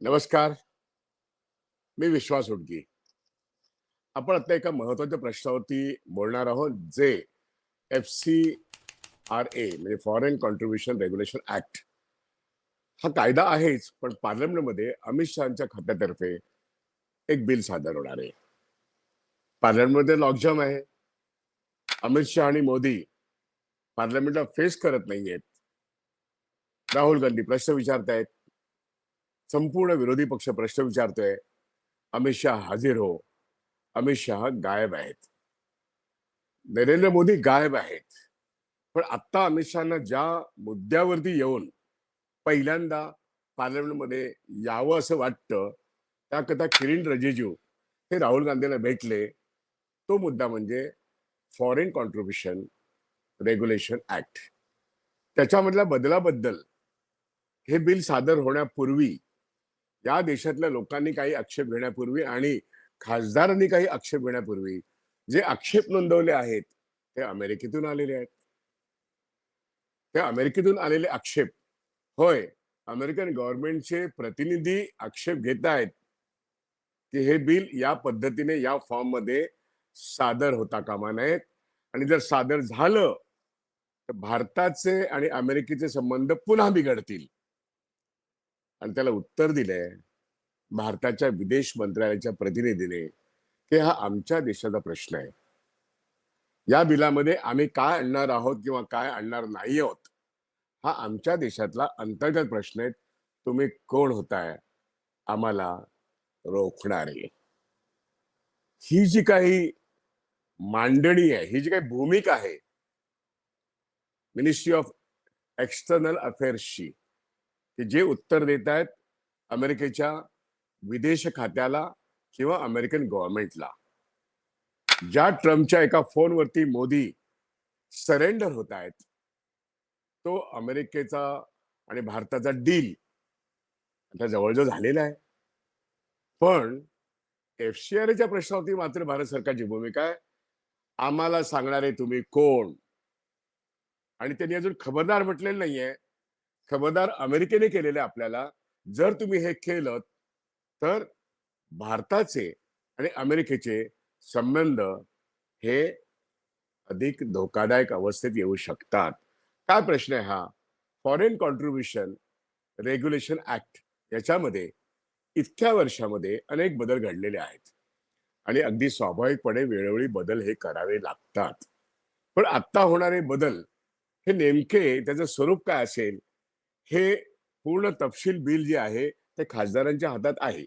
नमस्कार. मी विश्वास उडगी. आपण आता एका महत्त्वाच्या प्रश्नावरती बोलणार आहोत, जे एफ-सी-आर-ए म्हणजे फॉरेन कॉन्ट्रिब्युशन रेग्युलेशन ॲक्ट हा कायदा आहेच, पण पार्लमेंटमध्ये अमित शहाच्या खात्यातर्फे एक बिल सादर होणार आहे. पार्लमेंटमध्ये लॉकजम आहे. अमित शहा आणि मोदी पार्लमेंटला फेस करत नाहीयेत. राहुल गांधी प्रश्न विचारतायत. संपूर्ण विरोधी पक्ष प्रश्न विचारतोय. अमित शहा हाजीर हो. अमित शहा गायब आहेत. नरेंद्र मोदी गायब आहेत. पण आत्ता अमित शहाना ज्या मुद्द्यावरती येऊन पहिल्यांदा पार्लमेंटमध्ये यावं असं वाटतं, त्याकरता किरण रिजिजू हे राहुल गांधींना भेटले. तो मुद्दा म्हणजे फॉरेन कॉन्ट्रिब्युशन रेग्युलेशन ऍक्ट. त्याच्यामधल्या बदलाबद्दल हे बिल सादर होण्यापूर्वी या देशातल्या लोकांनी काही आक्षेप घेण्यापूर्वी आणि खासदारांनी काही आक्षेप घेण्यापूर्वी जे आक्षेप नोंदवले आहेत ते अमेरिकेतून आलेले आहेत. ते अमेरिकेतून आलेले आक्षेप, होय, अमेरिकन गव्हर्नमेंटचे प्रतिनिधी आक्षेप घेत आहेत की हे बिल या पद्धतीने या फॉर्म मध्ये सादर होता कामा नयेत. आणि जर सादर झालं तर भारताचे आणि अमेरिकेचे संबंध पुन्हा बिघडतील. आणि त्याला उत्तर दिलंय भारताच्या विदेश मंत्रालयाच्या प्रतिनिधीने की हा आमच्या देशाचा प्रश्न आहे. या बिलामध्ये आम्ही काय आणणार आहोत किंवा काय आणणार नाही आहोत हा आमच्या देशातला अंतर्गत प्रश्न आहे. तुम्ही कोण होताय आम्हाला रोखणारे? ही जी काही मांडणी आहे, ही जी काही भूमिका आहे मिनिस्ट्री ऑफ एक्सटर्नल अफेअर्सची, की जे उत्तर देत आहेत अमेरिकेच्या विदेश खात्याला किंवा अमेरिकन गव्हर्नमेंटला. ज्या ट्रम्पच्या एका फोनवरती मोदी सरेंडर होत आहेत, तो अमेरिकेचा आणि भारताचा डील आता जवळजवळ झालेला आहे. पण एफ-सी-आर-एच्या प्रश्नावरती मात्र भारत सरकारची भूमिका आहे, आम्हाला सांगणारे तुम्ही कोण? आणि त्यांनी अजून खबरदार म्हटलेलं नाहीये. खबरदार अमेरिकेने केलेले आपल्याला, जर तुम्ही हे केलं तर भारताचे आणि अमेरिकेचे संबंध हे अधिक धोकादायक अवस्थेत येऊ शकतात. काय प्रश्न आहे हा? फॉरेन कॉन्ट्रिब्युशन रेग्युलेशन ऍक्ट याच्यामध्ये इतक्या वर्षामध्ये अनेक बदल घडलेले आहेत आणि अगदी स्वाभाविकपणे वेळोवेळी बदल हे करावे लागतात. पण आता होणारे बदल हे नेमके त्याचं स्वरूप काय असेल हे पूर्ण तपशील बिल जे आहे ते खासदारांच्या हातात आहे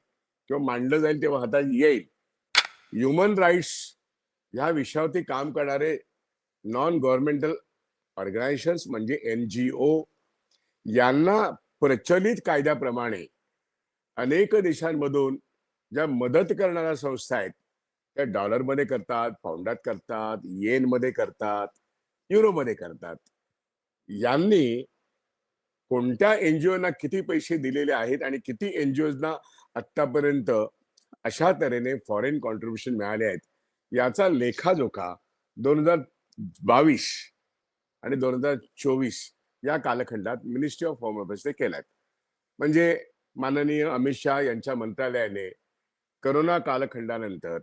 किंवा मांडलं जाईल तेव्हा हातात येईल. ह्युमन राईट्स या विषयावरती काम करणारे नॉन गव्हर्नमेंटल ऑर्गनायझेशन्स म्हणजे NGO यांना प्रचलित कायद्याप्रमाणे अनेक देशांमधून ज्या मदत करणाऱ्या संस्था आहेत त्या डॉलरमध्ये करतात, पाऊंडात करतात, येनमध्ये करतात, युरोमध्ये करतात. यांनी कोणत्या NGOना किती पैसे दिलेले आहेत आणि किती NGOजना आतापर्यंत अशा तऱ्हेने फॉरेन कॉन्ट्रिब्युशन मिळाले आहेत याचा लेखाजोखा 2022 आणि 2024 या कालखंडात मिनिस्ट्री ऑफ होम अफेअर्सने केलाय. म्हणजे माननीय अमित शहा यांच्या मंत्रालयाने करोना कालखंडानंतर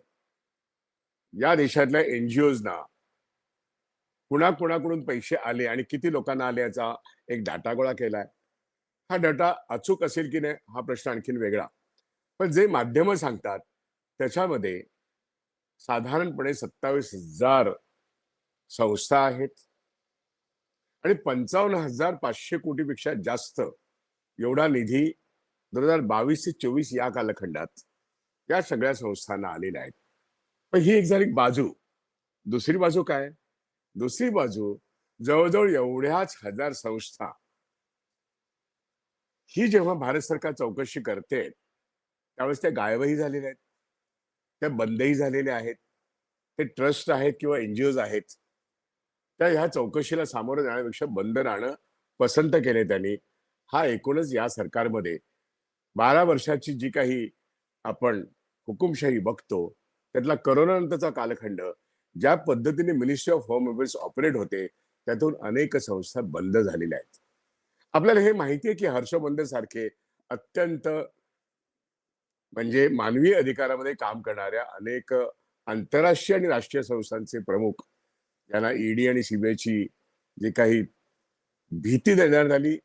या देशातल्या NGOजना कुणाकुणाकडून पैसे आले आणि किती लोकांना आले याचा एक डाटा गोळा केलाय. हा डाटा अचूक असेल की नाही हा प्रश्न आणखीन वेगळा. पण जे माध्यम सांगतात त्याच्यामध्ये साधारणपणे 27,000 संस्था आहेत आणि 55,500 कोटीपेक्षा जास्त एवढा निधी 2022 ते 24 या कालखंडात या सगळ्या संस्थांना आलेल्या आहेत. पण ही एक झाली बाजू. दुसरी बाजू काय? दुसरी बाजू जवळजवळ एवढ्याच हजार संस्था ही जेव्हा भारत सरकार चौकशी करते त्यावेळेस त्या गायबही झालेल्या आहेत, त्या बंदही झालेल्या आहेत. ते ट्रस्ट आहेत किंवा NGOज आहेत त्या ह्या चौकशीला सामोरं जाण्यापेक्षा बंद राहणं पसंत केले त्यांनी. हा एकूणच या सरकारमध्ये 12 वर्षाची जी काही आपण हुकुमशाही बघतो त्यातला करोना नंतरचा कालखंड ज्या पद्धतीने ministry of home affairs operate होते त्यातून अनेक संस्था बंद झालेल्या आहेत. आपल्याला हे माहिती आहे की हर्षवर्धन सारखे अत्यंत म्हणजे मानवी अधिकारामध्ये काम करणाऱ्या अनेक आंतरराष्ट्रीय आणि राष्ट्रीय संस्थांचे प्रमुख यांना ईडी आणि सीबीआयची जी काही भीती देण्यात आली,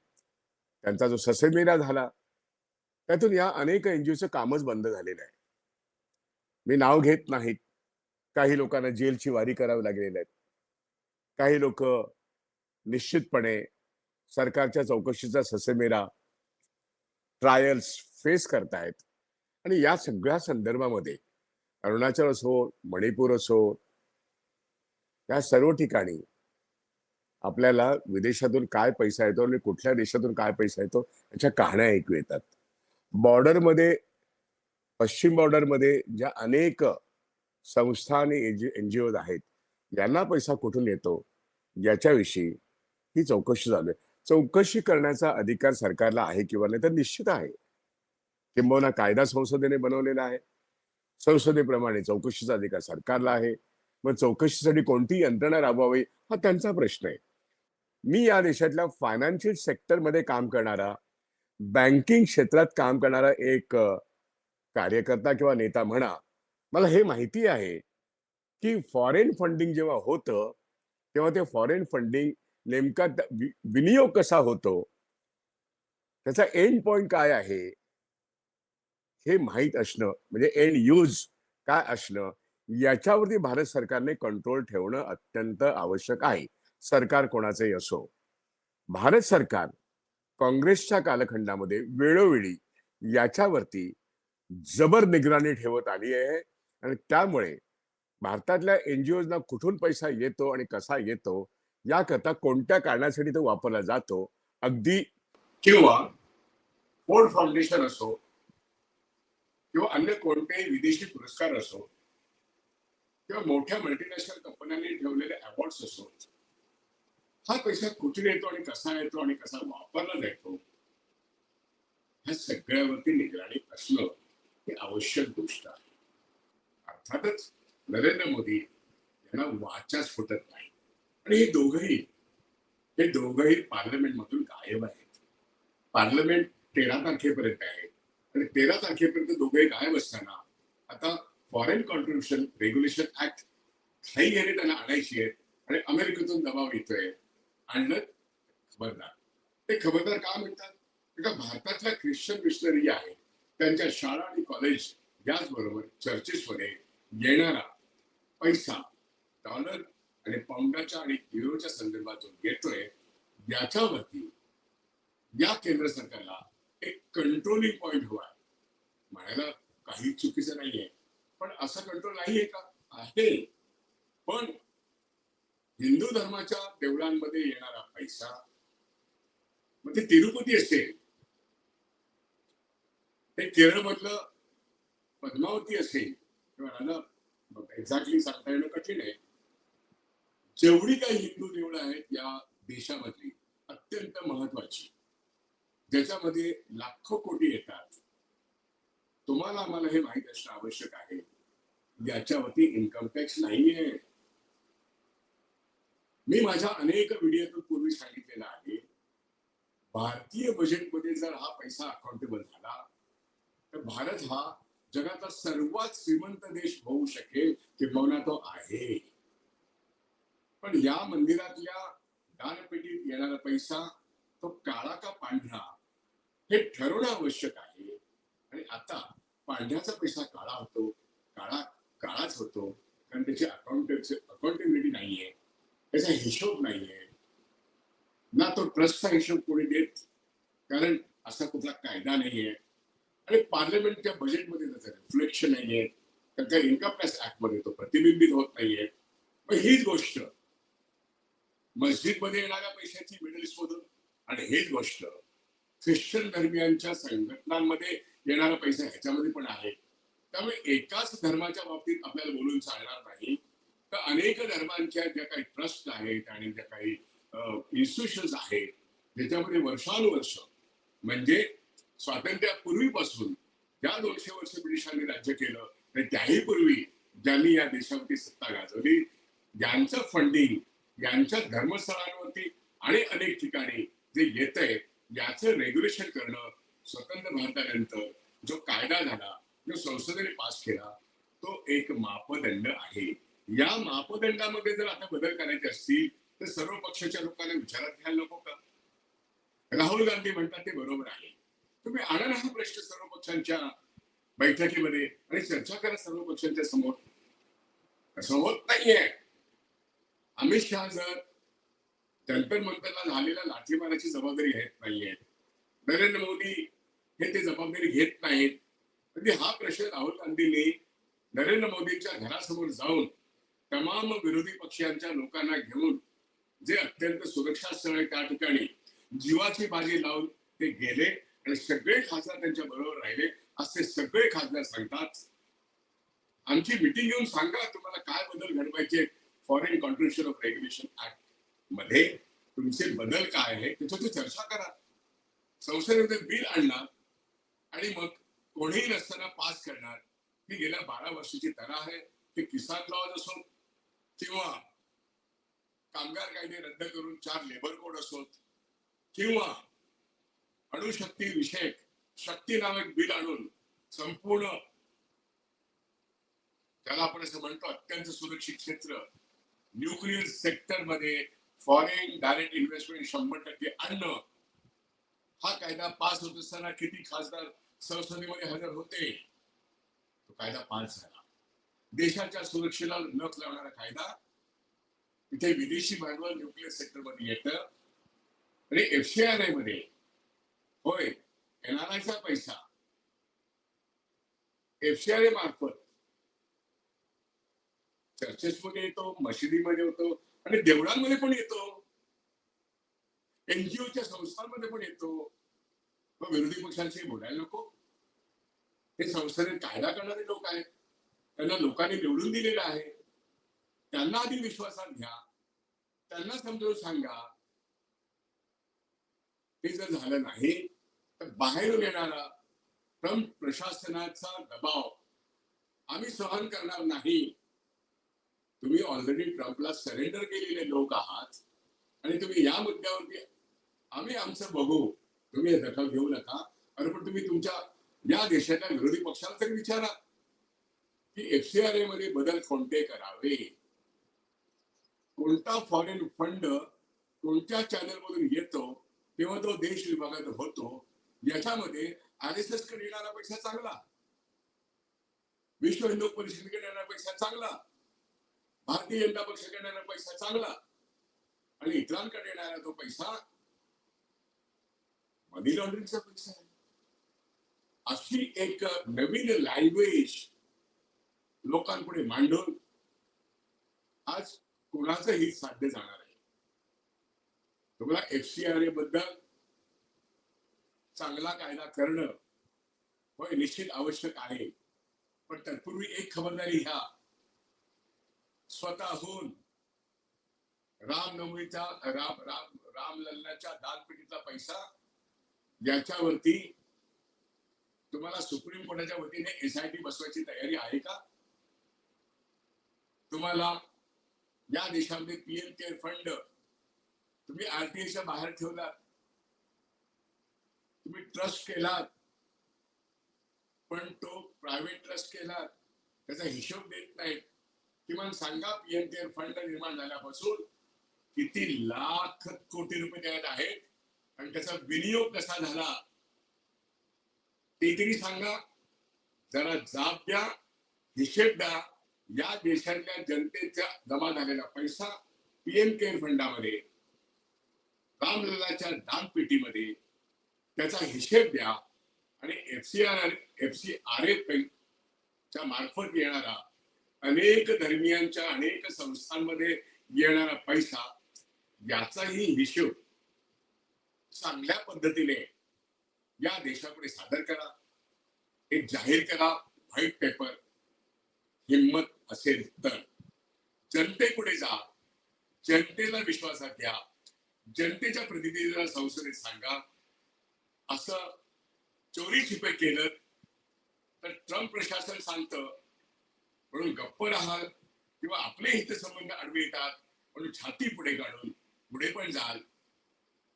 त्यांचा जो ससेमिरा झाला, त्यातून या अनेक एनजीओचं कामच बंद झालेलं आहे. मी नाव घेत नाहीत. काही लोकांना जेलची वारी करावी लागलेली आहे. काही लोक निश्चितपणे सरकारच्या चौकशीचा ससेमिरा, ट्रायल्स फेस करतायत. आणि या सगळ्या संदर्भामध्ये अरुणाचल असो, मणिपूर असो, या सर्व ठिकाणी आपल्याला विदेशातून काय पैसा येतो आणि कुठल्या देशातून काय पैसा येतो याच्या कहाण्या ऐकू येतात. बॉर्डरमध्ये, पश्चिम बॉर्डरमध्ये ज्या अनेक संस्था आणि एनजीओ आहेत, यांना पैसा कुठून येतो याच्याविषयी ही चौकशी चालू आहे. चौकशी करण्याचा अधिकार सरकारला आहे किंवा नाही तर निश्चित आहे. किंबहुना कायदा संसदेने बनवलेला आहे. संसदेप्रमाणे चौकशीचा अधिकार सरकारला आहे. मग चौकशीसाठी कोणती यंत्रणा राबवावी हा त्यांचा प्रश्न आहे. मी या देशातल्या फायनान्शियल सेक्टरमध्ये काम करणारा, बँकिंग क्षेत्रात काम करणारा एक कार्यकर्ता किंवा नेता म्हणा, मला हे माहिती आहे की फॉरेन फंडिंग जेव्हा होतं, तेव्हा ते फॉरेन फंडिंग नेमका विनियोग कसा होतो, त्याचा एंड पॉइंट काय आहे, हे माहीत असणं म्हणजे एंड यूज काय असणं, याच्यावरती भारत सरकारने कंट्रोल ठेवणं अत्यंत आवश्यक आहे. सरकार कोणाचंही असो. भारत सरकार काँग्रेसच्या कालखंडामध्ये वेळोवेळी याच्यावरती जबर निगराणी ठेवत आली आहे आणि त्यामुळे भारतातल्या एनजीओजना कुठून पैसा येतो आणि कसा येतो, याकरता कोणत्या कारणासाठी तो वापरला जातो, अगदी किंवा फोर्ड फाउंडेशन असो किंवा अन्य कोणतेही विदेशी पुरस्कार असो किंवा मोठ्या मल्टीनॅशनल कंपन्यांनी ठेवलेले अवॉर्ड्स असो, हा पैसा कुठून येतो आणि कसा येतो आणि कसा वापरला जातो, ह्या सगळ्यावरती निगराणी असणं ही आवश्यक गोष्ट आहे. अर्थातच नरेंद्र मोदी यांना वाचाच फुटत नाही आणि हे दोघंही पार्लमेंटमधून गायब आहेत. पार्लमेंट 13 तारखेपर्यंत आहे आणि 13 तारखेपर्यंत दोघंही गायब असताना आता फॉरेन कॉन्ट्रीब्युशन रेग्युलेशन ऍक्ट काही घेणे त्यांना आणायची आहे आणि अमेरिकेतून दबाव येतोय, आणलं खबरदार. ते खबरदार का म्हणतात? कारण भारतातल्या ख्रिश्चन मिशनरी आहेत, त्यांच्या शाळा आणि कॉलेज याचबरोबर चर्चेसमध्ये येणारा पैसा डॉलर आणि पाऊंडाच्या आणि युरोच्या संदर्भात जो येतोय, याच्यावरती या केंद्र सरकारला एक कंट्रोलिंग पॉइंट हवा आहे. म्हणायला काही चुकीचं नाहीये, पण असं कंट्रोल नाहीये का? आहे. पण हिंदू धर्माच्या देवळांमध्ये येणारा पैसा, मग ते तिरुपती असेल, ते केरळ मधलं पद्मावती असेल किंवा एक्झॅक्टली सांगता येणं कठीण आहे, जेवढी काही हिंदू देवळं आहेत या देशामधली अत्यंत महत्वाची, ज्याच्यामध्ये लाखो कोटी येतात, तुम्हाला आम्हाला हे माहित असणं आवश्यक आहे, याच्यावरती इन्कम टॅक्स नाहीये. मी माझ्या अनेक व्हिडिओतून पूर्वी सांगितलेलं आहे, भारतीय बजेटमध्ये जर हा पैसा अकाउंटेबल झाला तर भारत हा जगातला सर्वात श्रीमंत देश होऊ शकेल, किंबहुना तो आहे. पण या मंदिरातल्या दानपेटीत येणारा पैसा तो काळा का पांढरा हे ठरवणं आवश्यक आहे. आणि आता पांढऱ्याचा पैसा काळा होतो, काळाच होतो, कारण त्याची अकाउंटेबिलिटी नाहीये, त्याचा हिशोब नाहीये ना, तो ट्रस्टचा हिशोब कोणी देत, कारण असा कुठला कायदा नाहीये आणि पार्लमेंटच्या बजेटमध्ये त्याचं रिफ्लेक्शन नाहीये, त्याच्या इन्कम टॅक्स ऍक्ट मध्ये तो प्रतिबिंबित होत नाहीये. पण हीच गोष्ट मस्जिदमध्ये येणाऱ्या पैशाची मिडल ईस्ट मधून आणि हीच गोष्ट ख्रिश्चन धर्मियांच्या संघटनांमध्ये येणारा पैसा ह्याच्यामध्ये पण आहे. त्यामुळे एकाच धर्माच्या बाबतीत आपल्याला बोलून चालणार नाही, तर अनेक धर्मांच्या ज्या काही ट्रस्ट आहेत आणि ज्या काही इन्स्टिट्यूशन्स आहेत, ज्याच्यामध्ये वर्षानुवर्ष म्हणजे स्वातंत्र्यापूर्वीपासून ज्या 200 वर्ष ब्रिटिशांनी राज्य केलं तर त्याही पूर्वी ज्यांनी या देशावरती सत्ता गाजवली, ज्यांचं फंडिंग यांच्या धर्मस्थळांवरती आणि अनेक ठिकाणी जे येतंय, याचं रेग्युलेशन करणं स्वतंत्र भारतानंतर जो कायदा झाला जो संसदेने पास केला तो एक मापदंड आहे. या मापदंडामध्ये जर आता बदल करायचे असतील तर सर्व पक्षाच्या लोकांना विचारात घ्यायला नको का? राहुल गांधी म्हणतात ते बरोबर आहे. तुम्ही आणा ना हा प्रश्न सर्व पक्षांच्या बैठकीमध्ये आणि चर्चा करा सर्व पक्षांच्या समोर. असं होत नाहीये. अमित शहा जर जंतर मंतरला झालेल्या लाठीमाराची जबाबदारी घेत नाहीये, नरेंद्र मोदी हे ते जबाबदारी घेत नाहीत, म्हणजे हा प्रश्न राहुल गांधींनी नरेंद्र मोदींच्या घरासमोर जाऊन तमाम विरोधी पक्षांच्या लोकांना घेऊन जे अत्यंत सुरक्षा स्थळ आहे त्या ठिकाणी जीवाची बाजी लावून ते गेले आणि सगळे खासदार त्यांच्या बरोबर राहिले. असे सगळे खासदार सांगतात आमची मिटिंग घेऊन सांगा तुम्हाला काय बदल घडवायचे foreign contribution of regulation act मध्ये तुमचे बदल काय आहे त्याच्यावर चर्चा करा. संसदेमध्ये बिल आणणार आणि मग कोणीही नसताना पास करणार. ही गेल्या 12 वर्षाची तरा आहे. ते किसान लॉज असो किंवा कामगार कायदे रद्द करून 4 लेबर कोड असोत किंवा अणुशक्ती विषयक शक्ती नामक बिल आणून संपूर्ण त्याला आपण असं म्हणतो अत्यंत सुरक्षित क्षेत्र न्यूक्लिअर सेक्टर मध्ये फॉरेन डायरेक्ट इन्व्हेस्टमेंट 100% आणणं. हा कायदा पास होत असताना किती खासदार संसदेमध्ये हजर होते? तो कायदा पास झाला. देशाच्या सुरक्षेला नख लावणारा कायदा तिथे विदेशी भांडवल न्यूक्लिअर सेक्टर मध्ये येतं आणि एफसीआरआय मध्ये होय एनआरआयचा पैसा एफसीआरआय मार्फत चर्चेसमध्ये येतो, मशिदीमध्ये होतो आणि देवळांमध्ये पण येतो, एनजीओच्या संस्थांमध्ये पण येतो. मग विरोधी पक्षांशी बोलायला नको? हे संसदेत कायदा करणारे लोक आहेत, त्यांना लोकांनी निवडून दिलेलं आहे. त्यांना आधी विश्वासात घ्या, त्यांना समजावून सांगा. ते जर झालं नाही तर बाहेरून येणारा ट्रम्प प्रशासनाचा दबाव आम्ही सहन करणार नाही. तुम्ही ऑलरेडी ट्रम्पला सरेंडर केलेले लोक आहात आणि तुम्ही या मुद्द्यावरती आम्ही आमचं बघू, तुम्ही दखल घेऊ नका. अरे पण तुम्ही तुमच्या या देशाच्या विरोधी पक्षाला तरी विचारा की एफसीआरए मध्ये बदल कोणते करावे, कोणता फॉरेन फंड कोणत्या चॅनल मधून येतो तेव्हा तो देश विभागात होतो. याच्यामध्ये आरएसएस कडे येणारा पैसा चांगला, विश्व हिंदू परिषदेकडे येणारा पैसा चांगला, भारतीय जनता पक्षाकडे येणारा पैसा चांगला आणि इतरांकडे येणारा तो पैसा मनी लॉन्ड्रिंगचा पैसा आहे. अशी एक नवीन लँग्वेज लोकांपुढे मांडून आज कोणाचं हित साध्य जाणार आहे? तुम्हाला एफसीआरए बद्दल चांगला कायदा करणं होय निश्चित आवश्यक आहे, पण तत्पूर्वी एक खबरदारी घ्या. स्वतःहून रामनवमीचा रामलल्लाच्या दानपेटीतला पैसा याच्यावरती तुम्हाला सुप्रीम कोर्टाच्या वतीने एसआयटी बसवायची तयारी आहे का? तुम्हाला या देशामध्ये पीएम केअर फंड तुम्ही आरटीआयच्या बाहेर ठेवलात, तुम्ही ट्रस्ट केलात, पण तो प्रायव्हेट ट्रस्ट केलात, त्याचा हिशोब देत नाहीत. किमान सांगा पीएम केअर फंड निर्माण झाल्यापासून किती लाख कोटी रुपये त्यात आहेत आणि त्याचा विनियोग कसा झाला ते तरी सांगा. जरा जाब द्या, हिशेब द्या. या देशातल्या जनतेचा जमा झालेला पैसा पीएम केअर फंडामध्ये रामलल्लाच्या दानपेटीमध्ये त्याचा हिशेब द्या आणि एफसीआरए च्या मार्फत येणारा अनेक धर्मियांच्या अनेक संस्थांमध्ये येणारा पैसा याचाही हिशोब चांगल्या पद्धतीने या देशापुढे सादर करा. एक जाहीर करा व्हाईट पेपर. हिम्मत असेल तर जनतेपुढे जा, जनतेला विश्वासात घ्या, जनतेच्या प्रतिनिधीला संसदेत सांगा. असं चोरी छिपे केलं तर ट्रम्प प्रशासन सांगतं म्हणून गप्प राहाल किंवा आपले हितसंबंध आडवे येतात म्हणून छाती पुढे काढून पुढे पण जाल,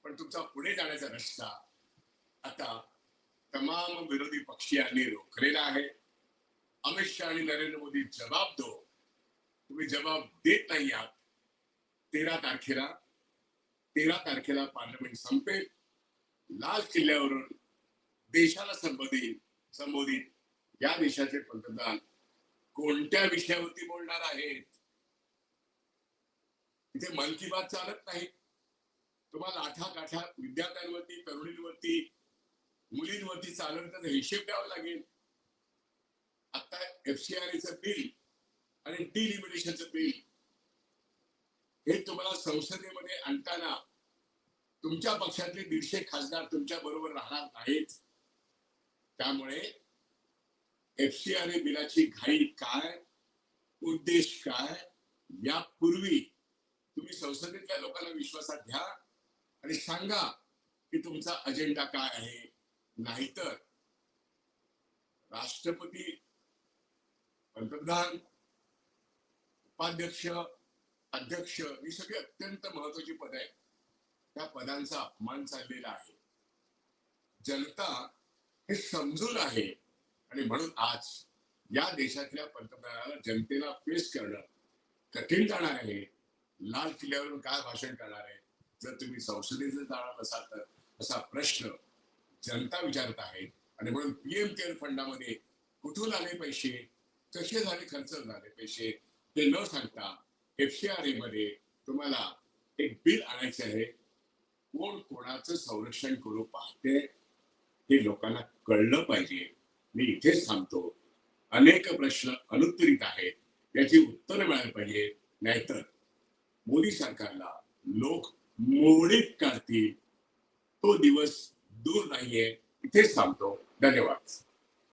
पण तुमचा पुढे जाण्याचा रस्ता आता तमाम विरोधी पक्षीयांनी रोखलेला आहे. अमित शहा आणि नरेंद्र मोदी जबाब दो. तुम्ही जबाब देत नाही आहात. 13 तारखेला पार्लमेंट संपेल. लाल किल्ल्यावरून देशाला संबोधित या देशाचे पंतप्रधान कोणत्या विषयावरती बोलणार आहेत? इथे मन की बात चालत नाही. तुम्हाला आठा विद्यार्थ्यांवरती, तरुणींवरती, मुलींवरती चालवण्याचा हिशेब द्यावा लागेल. आता FCRA बिल आणि डिलिमिटेशनचं बिल हे तुम्हाला संसदेमध्ये आणताना तुमच्या पक्षातले 150 खासदार तुमच्या बरोबर राहणार नाहीत. त्यामुळे FCRA बिलाची घाई काय, उद्देश काय, यापूर्वी तुम्ही संसदेतल्या लोकांना विश्वासात घ्या आणि सांगा की तुमचा अजेंडा काय आहे. नाहीतर राष्ट्रपती, पंतप्रधान, उपाध्यक्ष, अध्यक्ष ही सगळी अत्यंत महत्वाची पद आहेत. त्या पदांचा अपमान चाललेला आहे. जनता हे समजून आहे आणि म्हणून आज या देशातल्या पंतप्रधानाला जनतेला फेस करणं कठीण जाणार आहे. लाल किल्ल्यावरून काय भाषण करणार आहे जर तुम्ही संसदेत जाणार नसाल तर, असा प्रश्न जनता विचारत आहे. आणि म्हणून PM केअर फंडामध्ये कुठून आले पैसे, कसे झाले खर्च झाले पैसे ते न सांगता FCRA मध्ये तुम्हाला एक बिल आणायचे आहे. कोण कोणाचं संरक्षण करू पाहते हे लोकांना कळलं पाहिजे. मी इथेच थांबतो. अनेक प्रश्न अनुत्तरित आहेत, याची उत्तरं मिळायला पाहिजे. नाहीतर मोदी सरकारला लोक मोडीत काढतील. तो दिवस दूर नाहीये. इथेच थांबतो. धन्यवाद.